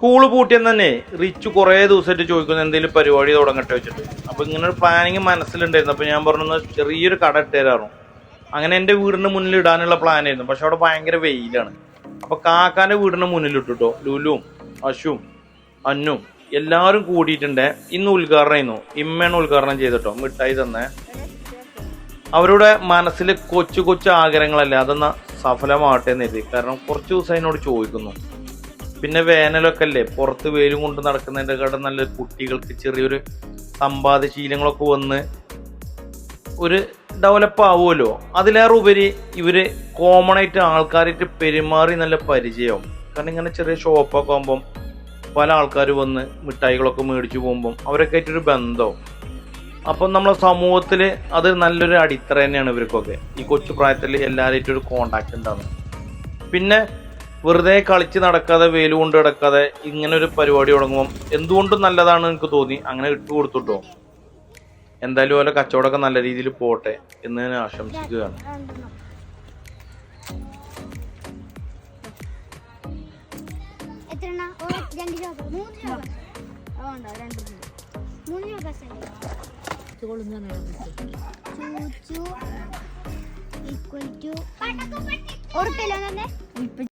School പൂട്ടിയെന്ന് തന്നെ റിച്ചു കുറേ ദിവസമായിട്ട് ചോദിക്കുന്നു എന്തെങ്കിലും പരിപാടി തുടങ്ങട്ടെ വെച്ചിട്ട്. അപ്പൊ ഇങ്ങനെ ഒരു പ്ലാനിങ് മനസ്സിലുണ്ടായിരുന്നു. അപ്പൊ ഞാൻ പറഞ്ഞു ചെറിയൊരു കട ഇട്ട് തരാറും. അങ്ങനെ എന്റെ വീടിന് മുന്നിൽ ഇടാനുള്ള പ്ലാൻ ആയിരുന്നു. പക്ഷെ അവിടെ ഭയങ്കര വെയിലാണ്. അപ്പൊ കാക്കാന്റെ വീടിന് മുന്നിൽ ഇട്ടിട്ടോ ലുലും അശുവും അന്നും എല്ലാവരും കൂടിയിട്ടുണ്ട്. ഇന്ന് ഉദ്ഘാടനം ചെയ്യുന്നു. ഇമ്മയാണ് ഉദ്ഘാടനം ചെയ്തിട്ടോ മിഠായി തന്നെ. അവരുടെ മനസ്സിൽ കൊച്ചു കൊച്ചു ആഗ്രഹങ്ങളല്ലേ, അതൊന്ന് സഫലമാവട്ടെ എന്ന് കരുതി. കാരണം കുറച്ച് ദിവസം അതിനോട് ചോദിക്കുന്നു. പിന്നെ വേനലൊക്കെ അല്ലേ, പുറത്ത് വെയിലും കൊണ്ട് നടക്കുന്നതിൻ്റെ നല്ല കുട്ടികൾക്ക് ചെറിയൊരു സമ്പാദ്യശീലങ്ങളൊക്കെ വന്ന് ഒരു ഡെവലപ്പ് ആവുമല്ലോ. അതിലേറെ ഉപരി ഇവര് കോമൺ ആയിട്ട് ആൾക്കാരായിട്ട് പെരുമാറി നല്ല പരിചയമാവും. കാരണം ഇങ്ങനെ ചെറിയ ഷോപ്പൊക്കെ ആകുമ്പം പല ആൾക്കാർ വന്ന് മിഠായികളൊക്കെ മേടിച്ചു പോകുമ്പം അവരൊക്കെ ആയിട്ടൊരു ബന്ധവും. അപ്പം നമ്മളെ സമൂഹത്തിൽ അത് നല്ലൊരു അടിത്തറ തന്നെയാണ് ഇവർക്കൊക്കെ. ഈ കൊച്ചു പ്രായത്തിൽ എല്ലാവരായിട്ടും ഒരു കോണ്ടാക്ട് ഉണ്ടാകും. പിന്നെ വെറുതെ കളിച്ച് നടക്കാതെ വെയിൽ കൊണ്ട് കിടക്കാതെ ഇങ്ങനെ ഒരു പരിപാടി തുടങ്ങുമ്പം എന്തുകൊണ്ടും നല്ലതാണ് എനിക്ക് തോന്നി. അങ്ങനെ ഇട്ട് കൊടുത്തിട്ടോ. എന്തായാലും ഓരോ കച്ചവടമൊക്കെ നല്ല രീതിയിൽ പോട്ടെ എന്ന് ഞാൻ ആശംസിക്കുകയാണ്. Equal to